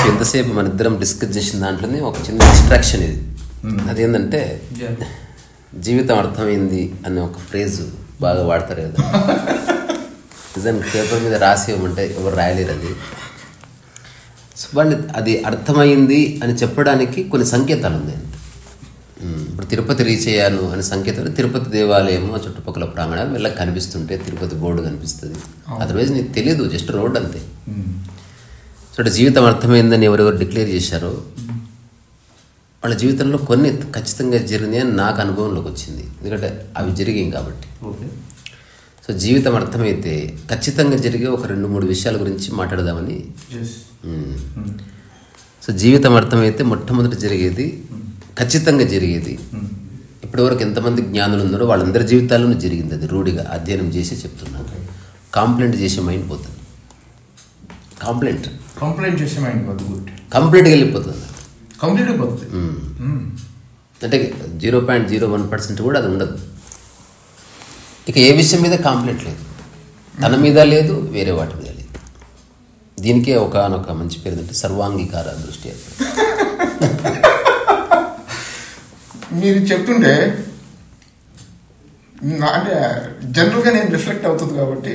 ఎంతసేపు మన ఇద్దరం డిస్కస్ చేసిన దాంట్లోనే ఒక చిన్న డిస్ట్రాక్షన్ ఇది. అదేంటంటే జీవితం అర్థమైంది అనే ఒక ఫ్రేజ్ బాగా వాడతారు కదా. నిజానికి పేపర్ మీద రాసి ఇవ్వమంటే ఎవరు రాయలేరు అది. వాళ్ళు అది అర్థమైంది అని చెప్పడానికి కొన్ని సంకేతాలు ఉన్నాయి. ఇప్పుడు తిరుపతి రీచ్ అయ్యాను అనే సంకేతాలు తిరుపతి దేవాలయము చుట్టుపక్కల ప్రాంగణాలు వెళ్ళక కనిపిస్తుంటే తిరుపతి బోర్డు కనిపిస్తుంది. అదర్వైజ్ నీకు తెలియదు, జస్ట్ రోడ్ అంతే. సో జీవితం అర్థమైందని ఎవరెవరు డిక్లేర్ చేశారో వాళ్ళ జీవితంలో కొన్ని ఖచ్చితంగా జరిగినాయి అని నాకు అనుభవంలోకి వచ్చింది. ఎందుకంటే అవి జరిగాయి కాబట్టి. సో జీవితం అర్థమైతే ఖచ్చితంగా జరిగే ఒక 2-3 విషయాల గురించి మాట్లాడదామని. సో జీవితం అర్థమైతే మొట్టమొదటి జరిగేది, ఖచ్చితంగా జరిగేది, ఇప్పటివరకు ఎంతమంది జ్ఞానులు ఉన్నారో వాళ్ళందరి జీవితాల్లోనూ జరిగింది. అది రూఢిగా అధ్యయనం చేసి చెప్తున్నాను. కాంప్లైంట్ చేసే మైండ్ పోతుంది. కంప్లైంట్ చేసే మైండ్ పోతుంది, కంప్లీట్గా వెళ్ళిపోతుంది. అంటే 0.01% కూడా అది ఉండదు. ఇక ఏ విషయం మీద కాంప్లైంట్ లేదు, తన మీద లేదు, వేరే వాటి మీద లేదు. దీనికే ఒకనొక మంచి పేరు అంటే సర్వాంగీకార దృష్టి. మీరు చెప్తుంటే అంటే జనరల్గా నేను రిఫ్లెక్ట్ అవుతుంది కాబట్టి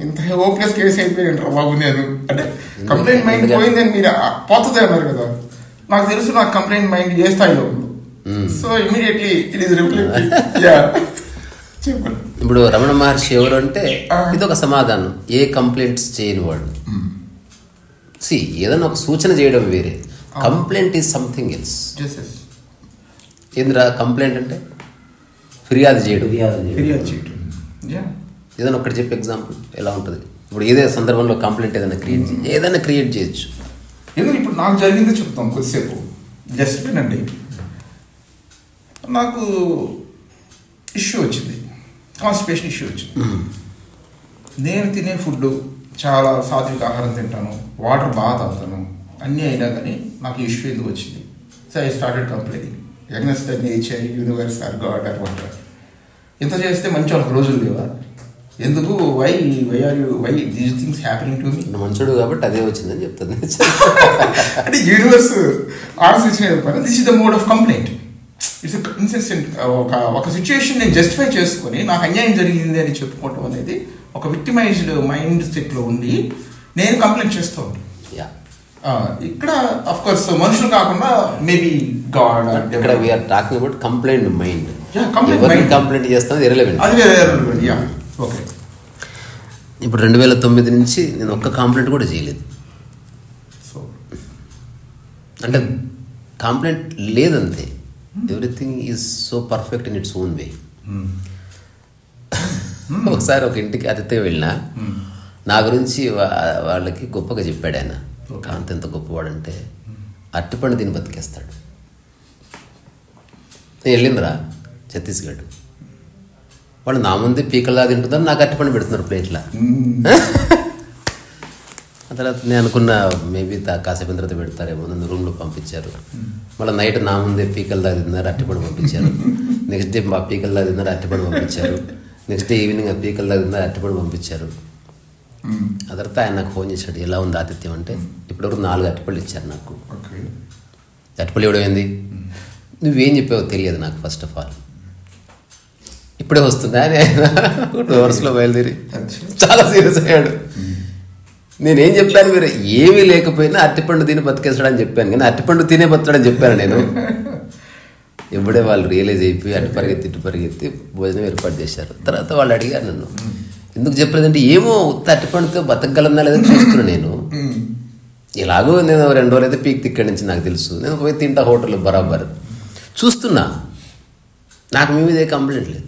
ఇంత హోప్లెస్ కేసు అయిపోయింటారు బాబు. నేను అంటే కంప్లైంట్ మైండ్ పోయిందని మీరు పోతుంది అన్నారు కదా. నాకు తెలుసు నాకు కంప్లైంట్ మైండ్ ఏ స్థాయిలో ఉంది. So immediately it is reflect. ఇప్పుడు రమణ మహర్షి ఎవరు అంటే ఇది ఒక సమాధానం. ఏ కంప్లైంట్స్ చేయని వాడు. ఏదైనా ఒక సూచన చేయడం వేరే, కంప్లైంట్ ఈజ్ సంథింగ్ ఎల్స్. ఏంద్రా కంప్లైంట్ అంటే? ఫిర్యాదు చేయడం. ఏదైనా ఒకటి చెప్పి ఎగ్జాంపుల్ ఎలా ఉంటుంది? ఇప్పుడు ఏదైనా సందర్భంలో కంప్లైంట్ ఏదైనా క్రియేట్ చేయొచ్చు. ఎందుకు ఇప్పుడు నాకు జరిగిందో చెప్తాం కొద్దిసేపు. జస్ట్ వినండి. నాకు ఇష్యూ వచ్చింది, కాన్స్టిపేషన్ ఇష్యూ వచ్చింది. నేను తినే ఫుడ్ చాలా సాత్విక ఆహారం తింటాను, వాటర్ బాగా తాగుతాను, అన్నీ అయినా కానీ నాకు ఇష్యూ ఎందుకు వచ్చింది? So I started complaining against the nature, universe or god or what. ఇంత చేస్తే మంచి వాళ్ళకి రోజులు లేవా? ఎందుకు why these things happening to me? మంచుడు కాబట్టి అదే వచ్చిందని చెప్తుంది. అంటే యూనివర్స్ ఆర్డర్స్ ఇచ్చిన చెప్పాను. This is the mode of complaint. It's incessant. ఒక సిచ్యుయేషన్ నేను జస్టిఫై చేసుకొని నాకు అన్యాయం జరిగింది అని చెప్పుకోవటం అనేది ఒక విక్టిమైజ్డ్ మైండ్ సెట్లో ఉండి నేను కంప్లైంట్ చేస్తూ ఉంటాను. ఇక్కడ అఫ్ కోర్స్ మనుషులు కాకుండా మేబీ గాడ్. ఇక్కడ we're talking about complaint mind. Complaint చేస్తాను ఇర్రెలెవెంట్. ఓకే. ఇప్పుడు 2009 నుంచి నేను ఒక్క కంప్లైంట్ కూడా చేయలేదు. అంటే కంప్లైంట్ లేదంతే. Everything is so perfect in its own way. ఒకసారి ఒక ఇంటికి అతిథిగా వెళ్ళినా నా గురించి వాళ్ళకి గొప్పగా చెప్పాడు ఆయన. కాంతి ఎంత గొప్పవాడంటే అరటిపండు తిని బతికేస్తాడు. నేను వెళ్ళిందిరా ఛత్తీస్గఢ్. వాళ్ళు నా ముందే పీకల్లా తింటుందని నాకు అరటిపండు పెడుతున్నారు ప్లేట్లా. ఆ తర్వాత నేను అనుకున్న మేబీ కాసేపు తర్వాత పెడతారేమో, నన్ను రూమ్లో పంపించారు. మళ్ళీ నైట్ నా ముందే పీకల్లా తిన్నారు, అరటిపండు పంపించారు. నెక్స్ట్ డే మా పీకల్లా తిన్నారు, అరటిపండు పంపించారు. నెక్స్ట్ డే ఈవినింగ్ ఆ పీకల్లా తిన్నారు, అరటిపండు పంపించారు. ఆ తర్వాత ఆయన నాకు ఫోన్ చేశాడు, ఎలా ఉంది ఆతిథ్యం అంటే. ఇప్పటివరకు 4 అరటిపళ్ళు ఇచ్చారు నాకు. అరటిపళ్ళు ఇవ్వడం ఏంది? నువ్వేం చెప్పావో తెలియదు నాకు. ఫస్ట్ ఆఫ్ ఆల్ ఇప్పుడే వస్తుందా అని ఆయన 2 అవర్స్లో బయలుదేరి చాలా సీరియస్ అయ్యాడు. నేనేం చెప్పాను? మీరు ఏమీ లేకపోయినా అరటిపండు తిని బతికేస్తాడని చెప్పాను, కానీ అరటిపండు తినే బతాడని చెప్పాను నేను. ఎప్పుడే వాళ్ళు రియలైజ్ అయిపోయి అటు పరిగెత్తి భోజనం ఏర్పాటు చేశారు. తర్వాత వాళ్ళు అడిగారు నన్ను, ఎందుకు చెప్పలేదంటే ఏమో ఉత్త అరటిపండుతో బతకగలన్నా లేదని చూస్తున్నా నేను. ఎలాగో నేను 2 రోజులు అయితే పీక్ ఇక్కడి నుంచి నాకు తెలుసు, నేను పోయి తింటా హోటల్లో బరాబర్ చూస్తున్నా. నాకు మీ మీద ఏ కంప్లైంట్ లేదు.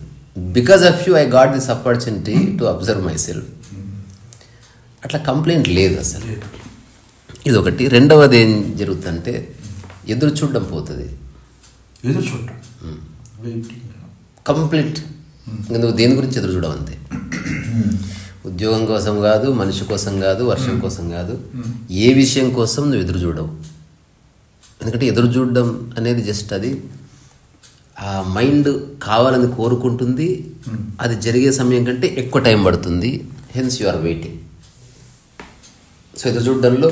Because of you I got this opportunity to observe my self. అట్లా కంప్లైంట్ లేదు అసలు. ఇది ఒకటి. రెండవది ఏం జరుగుతుందంటే ఎదురు చూడడం పోతుంది. కంప్లీట్. నువ్వు దేని గురించి ఎదురు చూడవు అంతే. ఉద్యోగం కోసం కాదు, మనిషి కోసం కాదు, వర్షం కోసం కాదు, ఏ విషయం కోసం నువ్వు ఎదురు చూడవు. ఎందుకంటే ఎదురు చూడడం అనేది జస్ట్ అది ఆ మైండ్ కావాలని కోరుకుంటుంది. అది జరిగే సమయం కంటే ఎక్కువ టైం పడుతుంది. Hence you are waiting. So ఎదురు చూడడంలో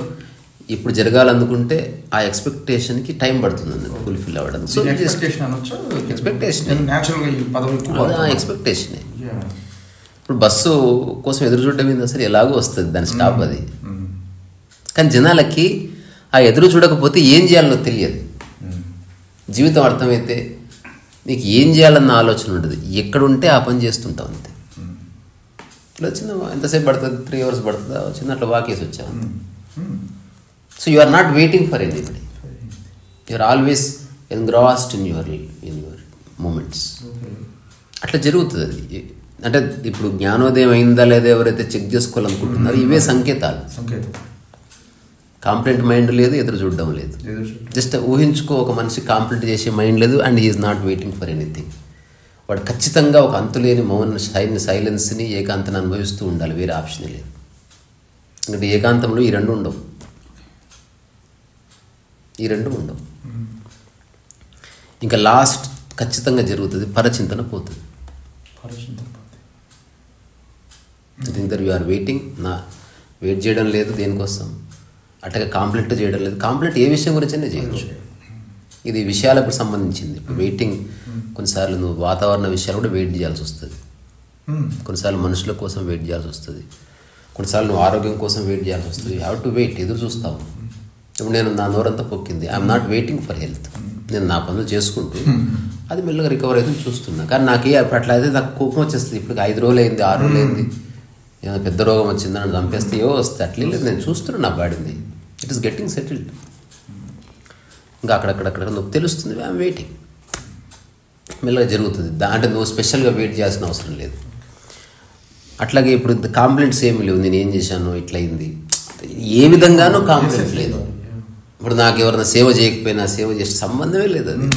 ఇప్పుడు జరగాలనుకుంటే ఆ ఎక్స్పెక్టేషన్కి టైం పడుతుంది ఫుల్ఫిల్ అవ్వడం. సో ఎక్స్పెక్టేషన్ ఇప్పుడు బస్సు కోసం ఎదురు చూడడం మీద అసలు ఎలాగో వస్తుంది దాని స్టాప్ అది. కానీ జనాలకి ఆ ఎదురు చూడకపోతే ఏం చేయాలో తెలియదు. జీవితం అర్థమైతే నీకు ఏం చేయాలన్న ఆలోచన ఉంటుంది. ఎక్కడుంటే ఆ పని చేస్తుంటావు అంతే. ఇట్లా చిన్న ఎంతసేపు పడుతుంది, 3 hours పడుతుందా, చిన్న అట్లా వాకేసి వచ్చావు. So you are not waiting for anybody, you are always engrossed in your moments. అట్లా జరుగుతుంది అది. అంటే ఇప్పుడు జ్ఞానోదయం అయిందా లేదా ఎవరైతే చెక్ చేసుకోవాలనుకుంటున్నారో ఇవే సంకేతాలు. కాంప్లైంట్ మైండ్ లేదు, ఎదురు చూడడం లేదు. జస్ట్ ఊహించుకో, ఒక మనిషి కాంప్లైంట్ చేసే మైండ్ లేదు and he's not waiting for anything. వాడు ఖచ్చితంగా ఒక అంతులేని మౌన సైలెన్స్ని, ఏకాంతాన్ని అనుభవిస్తూ ఉండాలి, వేరే ఆప్షన్ లేదు. ఎందుకంటే ఏకాంతంలో ఈ రెండు ఉండవు. ఇంకా లాస్ట్ ఖచ్చితంగా జరుగుతుంది, పరచింతన పోతుంది. There you are waiting, wait చేయడం లేదు దేనికోసం, అట్టగా కాంప్లైంట్ చేయడం లేదు. కాంప్లైంట్ ఏ విషయం గురించైనా చేయొచ్చు, ఇది విషయాలకు సంబంధించింది. ఇప్పుడు వెయిటింగ్ కొన్నిసార్లు నువ్వు వాతావరణ విషయాలు కూడా వెయిట్ చేయాల్సి వస్తుంది, కొన్నిసార్లు మనుషుల కోసం వెయిట్ చేయాల్సి వస్తుంది, కొన్నిసార్లు నువ్వు ఆరోగ్యం కోసం వెయిట్ చేయాల్సి వస్తుంది. యూ హ్యావ్ టు వెయిట్, ఎదురు చూస్తావు. ఇప్పుడు నేను నా నోరంతా పొక్కింది, I'm not waiting for health. నేను నా పనులు చేసుకుంటూ అది మెల్లగా రికవర్ అయితే చూస్తున్నా. కానీ నాకు అట్లా అయితే నాకు కోపం వచ్చేస్తుంది. ఇప్పుడు 5 రోజులు అయింది, 6 రోజులు అయింది, ఏమైనా పెద్ద రోగం వచ్చిందని చంపేస్తే ఏవో వస్తే అట్లే లేదు. నేను చూస్తున్నాను నా బాడీని, ఇట్ ఈస్ గెట్టింగ్ సెటిల్డ్. ఇంకా అక్కడక్కడ నువ్వు తెలుస్తుంది, ఐఎమ్ వెయిటింగ్. మెల్లగా జరుగుతుంది. అంటే నువ్వు స్పెషల్గా వెయిట్ చేయాల్సిన అవసరం లేదు. అట్లాగే ఇప్పుడు కాంప్లైంట్స్ ఏమి లేవు, నేను ఏం చేశాను ఇట్లా అయింది, ఏ విధంగానూ కాంప్లైంట్ లేదు. ఇప్పుడు నాకు ఎవరైనా సేవ చేయకపోయినా సేవ చేసే సంబంధమే లేదు. అది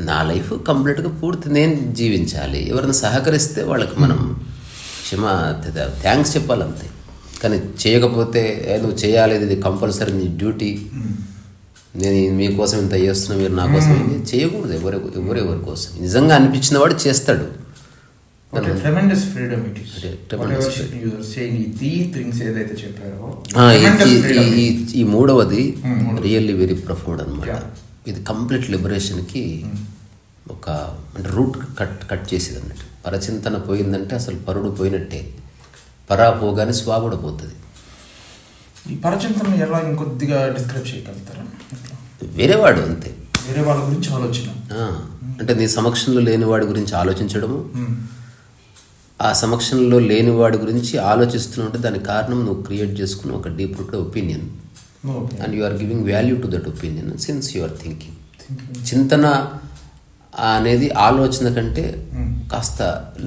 నా లైఫ్ కంప్లీట్గా పూర్తి నేను జీవించాలి. ఎవరైనా సహకరిస్తే వాళ్ళకి మనం థ్యాంక్స్ చెప్పాలంతే. కానీ చేయకపోతే నువ్వు చేయాలి, ఇది కంపల్సరీ నీ డ్యూటీ, నేను మీకోసం ఇంత చేస్తున్నా, మీరు నా కోసం చేయకూడదు. ఎవరెవరి కోసం నిజంగా అనిపించిన వాడు చేస్తాడు. ఈ మూడవది రియల్లీ వెరీ ప్రొఫౌండ్ అనమాట. ఇది కంప్లీట్ లిబరేషన్కి ఒక అంటే రూట్ కట్ చేసేది అన్నట్టు. పరచింతన పోయిందంటే అసలు పరుడు పోయినట్టే. పరా పోగానే స్వా కూడా పోతుంది. ఈ పరచింతన ఎలా ఇంకొద్దిగా డిస్క్రైబ్ చేయగలుగుతారా? వేరేవాడు అంతే, వేరే వాళ్ళ గురించి ఆలోచన. అంటే నీ సమక్షంలో లేని వాడి గురించి ఆలోచించడము, ఆ సమక్షంలో లేని వాడి గురించి ఆలోచిస్తున్నట్టు దాని కారణం నువ్వు క్రియేట్ చేసుకున్న ఒక deep rooted opinion and you are giving value to that opinion since you are thinking. చింతన అనేది ఆలోచన కంటే కాస్త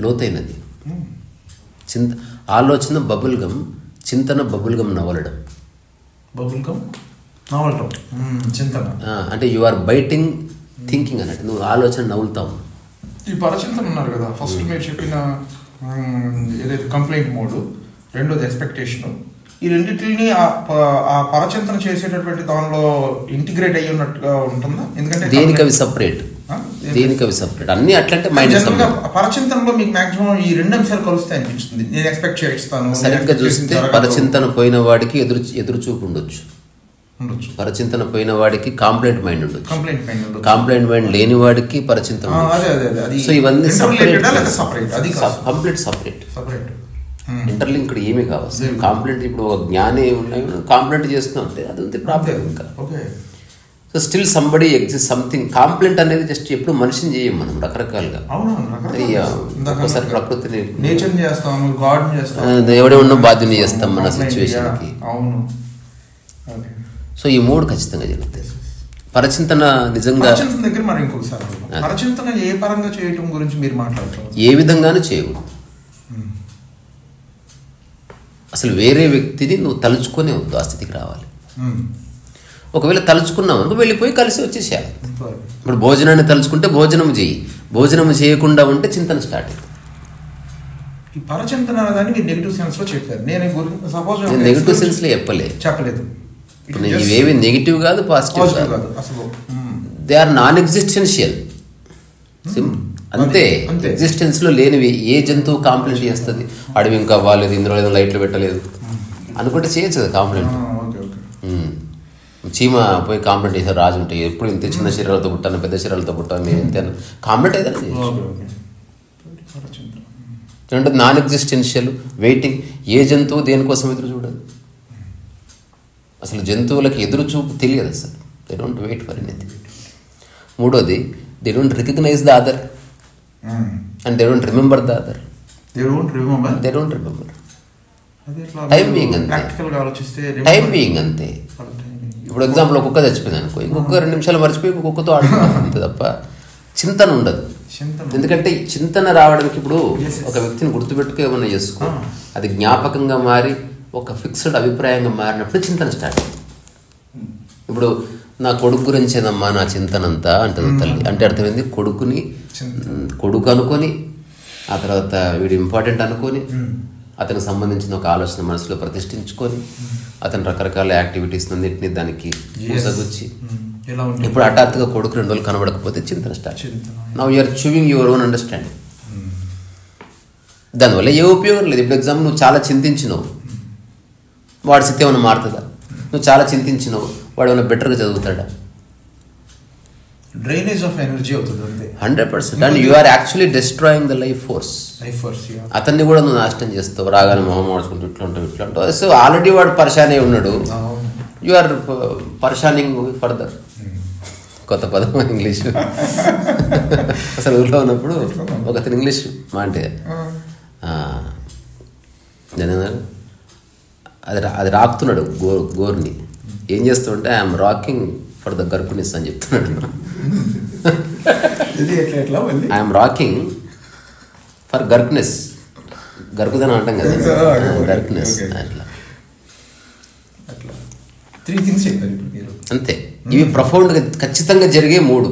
లోతైనది. ఆలోచన బబుల్ గమ్, చింతన బబుల్ గమ్ నవలడం. చింతన అంటే యు ఆర్ బైటింగ్ థింకింగ్ అన్నట్టు, నువ్వు ఆలోచన నవ్వులుతావు. ఈ పరచింతన ఉన్నారు కదా, ఫస్ట్ మీరు చెప్పిన ఏదైతే కంప్లైంట్ మోడ్, రెండోది ఎక్స్పెక్టేషన్, ఈ రెండింటిని ఆ పరచింతన చేసేటటువంటి దానిలో ఇంటిగ్రేట్ అయ్యి ఉన్నట్టుగా ఉంటుందా? ఎందుకంటే దేనికవి సపరేట్, దేనికవి సపరేట్, అన్ని అట్లంటే మైండ్. పరచింతనలో మీకు మాక్సిమం ఈ 2 అంశాలు కలుస్తాయి అనిపిస్తుంది. నేను ఎక్స్పెక్ట్ చేస్తాను. సరిగ్గా చూస్తే పరచింతన పోయిన వాడికి ఎదురు చూపు ఉండొచ్చు, పరచింతన పోయిన వాడికి కాంప్లైంట్ మైండ్ ఉండొచ్చు, కాంప్లైంట్ మైండ్ లేని వాడికి పరచింతన. సో ఇవన్నీ కంప్లీట్ సపరేట్, ఇంటర్లింక్డ్ ఏమీ కావచ్చు. కాంప్లైంట్ ఇప్పుడు ఒక జ్ఞాని ఉన్నాయి, కాంప్లైంట్ చేస్తూ ఉంటే అదంతే ప్రాబ్లం. ఇంకా so still somebody exist something. Complaint అనేది జస్ట్ ఎప్పుడు మనిషిని చేయం మనం, రకరకాలుగా. ఒకసారి ప్రకృతిని ఎవడెవడో బాధ్యుని చేస్తాం మన సిచ్యువేషన్కి. సో ఈ 3 ఖచ్చితంగా జరుగుతాయి. పరచింతన నిజంగా దగ్గర మరి ఇంకొకసారి పరచింతన ఏ పరంగా చేయటం గురించి మీరు మాట్లాడుతున్నారు? ఏ విధంగానూ చేయకూడదు. అసలు వేరే వ్యక్తిని నువ్వు తలుచుకునే వద్దు, ఆ స్థితికి రావాలి. ఒకవేళ తలుచుకున్నావు అనుకో వెళ్ళిపోయి కలిసి వచ్చేసేయాలి. ఇప్పుడు భోజనాన్ని తలుచుకుంటే భోజనం చేయి, భోజనం చేయకుండా ఉంటే చింతన స్టార్ట్ అవుతుంది. ఈ పరచింతన అనేది మీరు నెగిటివ్ సెన్స్ లో చెప్పారు. నేను నెగిటివ్ సెన్స్ లో చెప్పలేదు. ఇవేవి నెగిటివ్ కాదు, పాజిటివ్ కాదు, దే ఆర్ నాన్ ఎగ్జిస్టెన్షియల్. అంతే, ఎగ్జిస్టెన్స్ లో లేనివి. ఏ జంతువు కాంప్లైంట్ చేస్తుంది? అడవి ఇంకా బాగాలేదు, ఇందులో ఏదో లైట్లు పెట్టలేదు అనుకుంటే చేయొచ్చు కదా కాంప్లైంట్. చీమ పోయి కాంప్లైంట్ చేసే రాజు ఉంటాయి ఎప్పుడు ఇంత చిన్న శరీరాలతో పుట్టాను పెద్ద శరీరాలతో పుట్టాను నేను ఇంత కాంప్లైంట్ అయితే రెండు నాన్ ఎగ్జిస్టెన్షియల్ వెయిటింగ్. ఏ జంతువు దేనికోసం ఎదురు చూడదు అసలు. జంతువులకి ఎదురు చూపు తెలియదు అసలు. They don't wait for anything. మూడోది they don't recognise the other and they don't remember the other. They don't remember. Time being అంతే. టైం బీయింగ్ అంతే. ఇప్పుడు ఎగ్జాంపుల్ ఒక కుక్క చచ్చిపోయింది అనుకో, ఇంకొక 2 నిమిషాలు మర్చిపోయి కుక్కతో ఆడుకుంటుంది అంతే తప్ప చింతన ఉండదు. ఎందుకంటే చింతన రావడానికి ఇప్పుడు ఒక వ్యక్తిని గుర్తుపెట్టుకు ఏమన్నా చేసుకో, అది జ్ఞాపకంగా మారి ఒక ఫిక్స్డ్ అభిప్రాయంగా మారినప్పుడు చింతన స్టార్ట్. ఇప్పుడు నా కొడుకు గురించేనమ్మా నా చింతన అంతా అంటుంది తల్లి. అంటే అర్థమైంది కొడుకు అనుకొని ఆ తర్వాత వీడు ఇంపార్టెంట్ అనుకొని అతనికి సంబంధించిన ఒక ఆలోచన మనసులో ప్రతిష్ఠించుకొని అతను రకరకాల యాక్టివిటీస్ అన్నింటినీ దానికి పూసగుచ్చి ఇప్పుడు హఠాత్తుగా కొడుకు 2 రోజులు కనబడకపోతే చింతన start. Now you're chewing your own understanding. దానివల్ల ఏ ఉపయోగం లేదు. ఇప్పుడు ఎగ్జాంపుల్ నువ్వు చాలా చింతించినావు, వాడి స్థితి ఏమైనా మారుతుందా? నువ్వు చాలా చింతించినావు, వాడు ఏమైనా బెటర్గా చదువుతాడా? డ్రైనేజ్ ఆఫ్ ఎనర్జీ అవుతుంది 100%. And you are actually destroying the life force. అతన్ని కూడా నువ్వు నాశనం చేస్తావు. రాగానే మొహం మార్చుకుంటూ ఇట్లా ఉంటావు. సో ఆల్రెడీ వాడు పరిశాన్ అయి ఉన్నాడు. యు ఆర్ పరిశానింగ్ ఫర్దర్. కొత్త పదం ఇంగ్లీష్. అసలు ఊళ్ళో ఉన్నప్పుడు ఒకతను ఇంగ్లీష్ అంటే అది రాకుతున్నాడు గోర్ని. ఏం చేస్తుంటే ఐఎమ్ రాకింగ్ ఫర్ ద గర్కునిస్ అని చెప్తున్నాడు. ఐఎమ్ రాకింగ్ ఫర్ గర్క్నెస్. గర్కుదనం అంటాం కదా, గర్క్నెస్. అట్లా అంతే. ఇవి ప్రొఫౌండ్గా ఖచ్చితంగా జరిగే 3.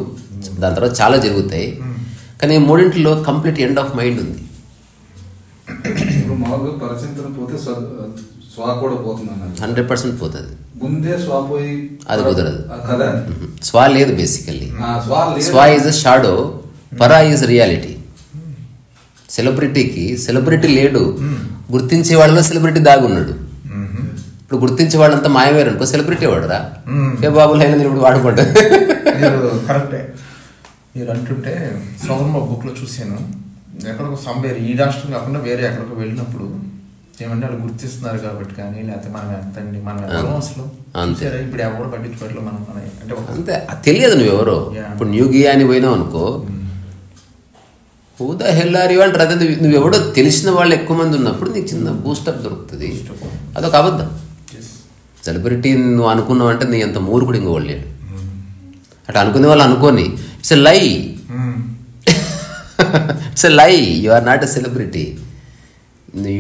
దాని తర్వాత చాలా జరుగుతాయి, కానీ 3 కంప్లీట్ ఎండ్ ఆఫ్ మైండ్ ఉంది. మామూలుగా పరచింతన పోతే స్వా కూడా పోతుంది 100% పోతుంది. ముందే స్వా పోయి అది కుదరదు కదా. స్వా లేదు బేసికల్లీ. స్వా ఈజ్ అ షాడో, పరా ఈజ్ రియాలిటీ. సెలబ్రిటీ లేడు, గుర్తించే వాళ్ళలో సెలబ్రిటీ దాగున్నాడు. ఇప్పుడు గుర్తించే వాళ్ళంతా మాయమేరు అనుకో, సెలబ్రిటీ వాడురా. ఏ బాబులు అయినా నేను ఇప్పుడు వాడుకుంటాను. కరెక్టే మీరు అంటుంటే సౌరమ బుక్లో చూసాను. ఎక్కడికో సంబేరు ఈ రాష్ట్రం కాకుండా వేరే ఎక్కడికో వెళ్ళినప్పుడు ఏమంటే వాళ్ళు గుర్తిస్తున్నారు కాబట్టి కానీ, లేకపోతే మనం ఎంతండి మనం ఎవరో అసలు అంతే. ఇప్పుడు ఎవరు పట్టించుకోవట్లేదు మనం అంటే అంతే. తెలియదు నువ్వెవరో. ఇప్పుడు న్యూ గియా అని పోయినావు అనుకో, who the hell are you అంటారు. అదే నువ్వెవడో తెలిసిన వాళ్ళు ఎక్కువ మంది ఉన్నప్పుడు నీకు చిన్న బూస్టప్ దొరుకుతుంది. అదొక అబద్ధం. సెలబ్రిటీ నువ్వు అనుకున్నావు అంటే నీ అంత మూర్ఖుడు ఇంకోళ్ళు లేడు. అట్లా అనుకునే వాళ్ళు అనుకోని ఇట్స్ ఎ లై. It's a lie. You are not a celebrity,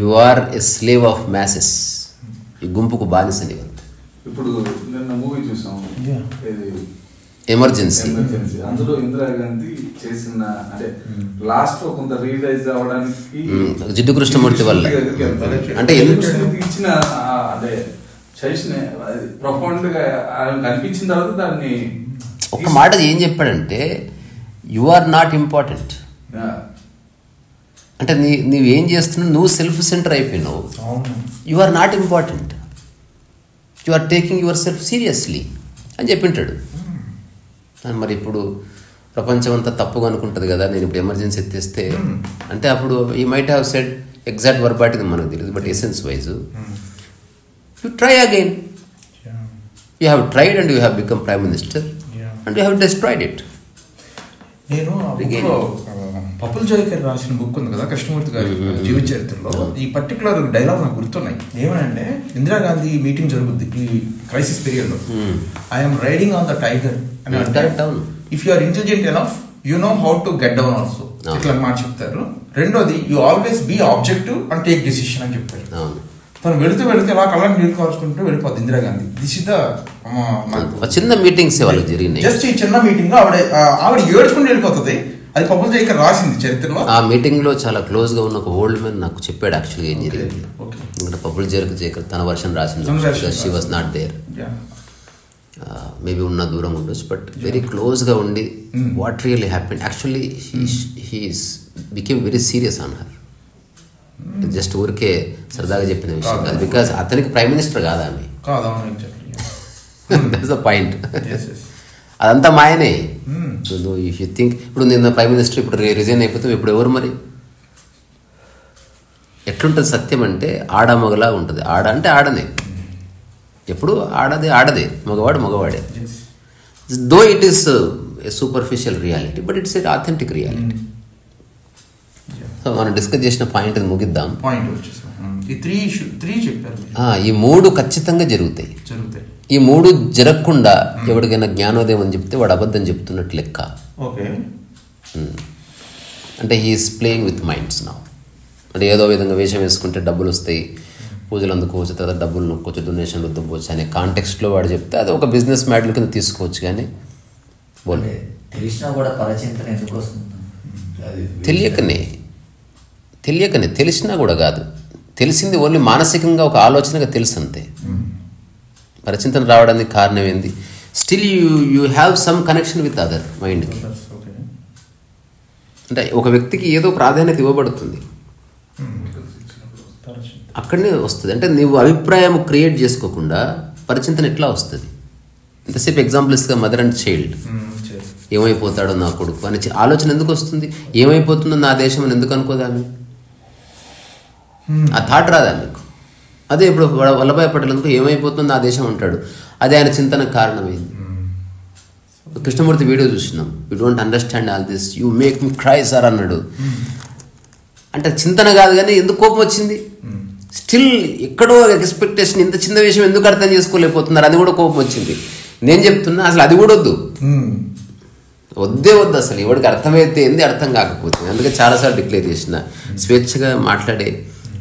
you are a slave of masses. ఈ గుంపుకు బానిస నీవు. ఇప్పుడు నిన్న మూవీ చూసాం, ఎమర్జెన్సీ. అందులో ఇందిరాగాంధీ చేసిన అంటే లాస్ట్ లో కొంత రియలైజ్ అవడానికి జిడ్డు కృష్ణమూర్తి వల్ల అంటే ఇచ్చిన అదే ప్రొఫౌండ్ గా కనిపించిన తర్వాత దాన్ని ఒక్క మాట ఏం చెప్పాడంటే, యు ఆర్ నాట్ ఇంపార్టెంట్. అంటే నీవేం చేస్తున్నావు, నువ్వు సెల్ఫ్ సెంటర్ అయిపోయినావు. You are not important, you are taking yourself seriously అని చెప్పింటాడు. మరి ఇప్పుడు ప్రపంచం అంతా తప్పుగా అనుకుంటుంది కదా, నేను ఇప్పుడు ఎమర్జెన్సీ ఎత్తేస్తే అంటే అప్పుడు he might have said exact వర్బాటింగ్ మనకు తెలియదు, but essence wise you try again. You have tried and you have become Prime Minister and you have destroyed it. నేను పప్పుల జోయికర్ రాసిన బుక్ ఉంది కదా కృష్ణమూర్తి గారి జీవిత చరిత్రలో, ఈ పర్టికులర్ డైలాగ్ నాకు గుర్తున్నాయి. ఏమనంటే ఇందిరాగాంధీ మీటింగ్ జరుగుద్ది ఈ క్రైసిస్ పీరియడ్ లో. I'm riding on the tiger అని అంటారు. If you are intelligent enough you know how to get down also, ఇట్లా మాట చెప్తారు. రెండోది you always be objective and take decision అని చెప్తారు. తను వెళుతూ ఇలా కళ్ళని నీళ్ళు కాల్చుకుంటూ వెళ్ళిపోద్ది ఇందిరాగాంధీ. దిస్ ఇస్ ద చిన్న మీటింగ్స్ జరిగినాయి. జస్ట్ ఈ చిన్న మీటింగ్ ఆవిడ ఏడ్చుకుంటూ వెళ్ళిపోతుంది. అది పప్పుల జోయికర్ రాసింది చరిత్రలో. ఆ మీటింగ్ లో చాలా క్లోజ్ గా ఉన్న ఒక ఓల్డ్ మ్యాన్ నాకు చెప్పాడు యాక్చువల్గా ఏం జరిగింది. ఎందుకంటే పప్పుల జోయికర్ తన వర్షన్ రాసింది. She was not there. Maybe ఉన్న దూరం ఉండొచ్చు, బట్ వెరీ క్లోజ్ గా ఉండి what really happened. Actually he became very serious on her. Just ఊరికే సరదాగా చెప్పిన విషయం కాదు, బికాస్ అతనికి ప్రైమ్ మినిస్టర్ కాదా ఆమె. That's the point. Yes, yes. అదంతా మాయనే. ఇఫ్ యూ థింక్ ఇప్పుడు నిన్న ప్రైమ్ మినిస్టర్ ఇప్పుడు రిజైన్ అయిపోతాం, ఇప్పుడు ఎవరు మరి? ఎట్లుంటుంది సత్యం అంటే ఆడ మగలా ఉంటుంది. ఆడ అంటే ఆడనే, ఎప్పుడు ఆడదే, మగవాడే. Though it is a superficial reality, but it's a authentic reality. So మనం డిస్కస్ చేసిన పాయింట్ ముగిద్దాం. ఈ 3 ఖచ్చితంగా జరుగుతాయి. ఈ 3 జరగకుండా ఎవరికైనా జ్ఞానోదయం అని చెప్తే వాడు అబద్ధం చెప్తున్నట్టు లెక్క. అంటే హీఈస్ ప్లేయింగ్ విత్ మైండ్స్ నా. అంటే ఏదో విధంగా వేషం వేసుకుంటే డబ్బులు వస్తాయి, పూజలు అందుకోవచ్చు, తర్వాత డబ్బులు నొక్కోవచ్చు, డొనేషన్లు వద్దుకోవచ్చు అనే కాంటెక్స్ట్లో వాడు చెప్తే అది ఒక బిజినెస్ మ్యాటర్ కింద తీసుకోవచ్చు. కానీ తెలిసినా కూడా పరచింతన ఎందుకు వస్తుంది? తెలియకనే తెలిసినా కూడా కాదు, తెలిసింది ఓన్లీ మానసికంగా ఒక ఆలోచనగా తెలుసు అంతే. పరచింతన రావడానికి కారణం ఏంది? Still you have some connection with other మైండ్కి. అంటే ఒక వ్యక్తికి ఏదో ప్రాధాన్యత ఇవ్వబడుతుంది, అక్కడనే వస్తుంది. అంటే నువ్వు అభిప్రాయం క్రియేట్ చేసుకోకుండా పరిచింతన ఎట్లా వస్తుంది? ఇంతసేపు ఎగ్జాంపుల్స్గా మదర్ అండ్ చైల్డ్, ఏమైపోతాడో నా కొడుకు అని ఆలోచన ఎందుకు వస్తుంది? ఏమైపోతుందో నా దేశం అని ఎందుకు అనుకోదాన్ని? ఆ థాట్ రాదా మీకు? అదే ఇప్పుడు వల్లభాయ్ పటేల్ ఎందుకు ఏమైపోతుందో నా దేశం అంటాడు, అదే ఆయన చింతనకు కారణమైంది. కృష్ణమూర్తి వీడియో చూసినాం, you don't understand all this, you make me cry sir అన్నాడు. అంటే చింతన కాదు కానీ ఎందుకు కోపం వచ్చింది? స్టిల్ ఎక్కడో ఎక్స్పెక్టేషన్, ఇంత చిన్న విషయం ఎందుకు అర్థం చేసుకోలేకపోతున్నారు, అది కూడా కోపం వచ్చింది. నేను చెప్తున్నా అసలు అది కూడా వద్దు అసలు ఎవరికి అర్థమైతే ఏంది, అర్థం కాకపోతుంది. అందుకే చాలాసార్లు డిక్లేర్ చేసిన స్వేచ్ఛగా మాట్లాడే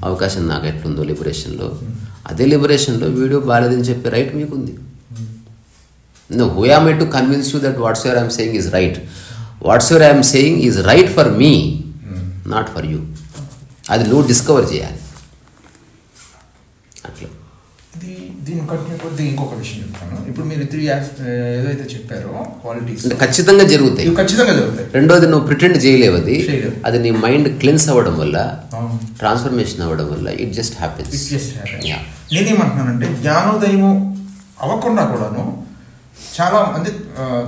అవకాశం నాకు ఎట్లుందో లిబరేషన్లో, అదే లిబరేషన్లో వీడియో బాలేదని చెప్పే right మీకుంది. No, who am I to convince you that whatsoever I am saying is right? Whatsoever I am saying is right for me, not for you. అది నువ్వు డిస్కవర్ చేయాలి. అట్లా దీని కంటిన్యూ కొద్ది ఇంకొక విషయం చెప్తాను. ఇప్పుడు మీరు 3 ఏదైతే చెప్పారో క్వాలిటీస్ ఖచ్చితంగా జరుగుతాయి. రెండోది నువ్వు ప్రిటెండ్ చేయలేవు, అది నీ మైండ్ క్లెన్స్ అవ్వడం వల్ల, ట్రాన్స్ఫర్మేషన్ అవ్వడం వల్ల ఇట్ జస్ట్ హ్యాపెన్స్. నేనేమంటున్నానంటే జ్ఞానోదయము అవ్వకుండా కూడాను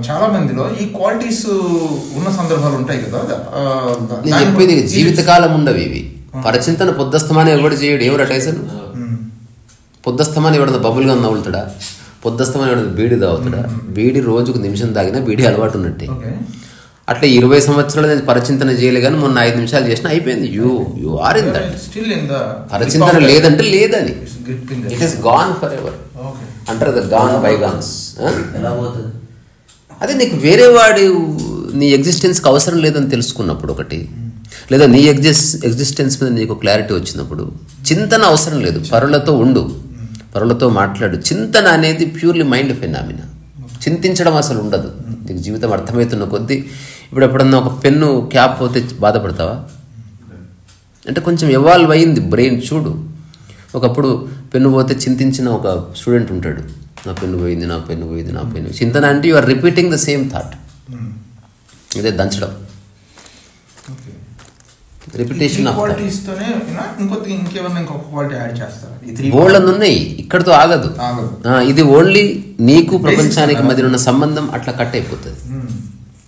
చాలా మందిలో ఈ క్వాలిటీస్ ఉన్న సందర్భాలు ఉంటాయి కదా. నేను చెప్పేది జీవితకాలం ఉండవు ఇవి. పరచింతన పొద్దస్తమానం ఎవడు చేయడు, ఎవరు అటైసను పొద్దస్తమానం ఎవడన్నా బబుల్గా నవ్వులుతాడా, పొద్దస్తమానం ఎవడన్నా బీడి తాగుతాడా? బీడి రోజుకు నిమిషం తాగినా బీడి అలవాటు ఉన్నట్టే. అట్లా 20 సంవత్సరాలు నేను పరచింతన చేయలే కానీ మొన్న 5 నిమిషాలు చేసినా అయిపోయింది. You are in that. పరచింతన లేదంటే లేదని, it is gone forever అంటారు కదా, గాన్ బై గాన్స్. అదే నీకు వేరే వాడి నీ ఎగ్జిస్టెన్స్కి అవసరం లేదని తెలుసుకున్నప్పుడు ఒకటి, లేదా నీ ఎగ్జిస్టెన్స్ మీద నీకు క్లారిటీ వచ్చినప్పుడు చింతన అవసరం లేదు. పరులతో ఉండు, పరులతో మాట్లాడు. చింతన అనేది ప్యూర్లీ మైండ్ ఫెనామినా. చింతించడం అసలు ఉండదు. నీకు జీవితం అర్థమవుతున్న కొద్దీ ఇప్పుడు ఎప్పుడన్నా ఒక పెన్ను క్యాప్ పోతే బాధపడతావా? అంటే కొంచెం ఎవాల్వ్ అయ్యింది బ్రెయిన్. చూడు, ఒకప్పుడు పెన్ను పోతే చింతించిన ఒక స్టూడెంట్ ఉంటాడు, నా పెన్ను పోయింది, నా పెన్ను పోయింది, నా పెన్ను. చింతన అంటే you are repeating the same thought. ఇదే దంచడం, రిపిటేషన్ ఆఫ్ థాట్. బోల్డ్ ఉన్నాయి, ఇక్కడితో ఆగదు. ఇది ఓన్లీ నీకు ప్రపంచానికి మధ్య ఉన్న సంబంధం అట్లా కట్ అయిపోతుంది.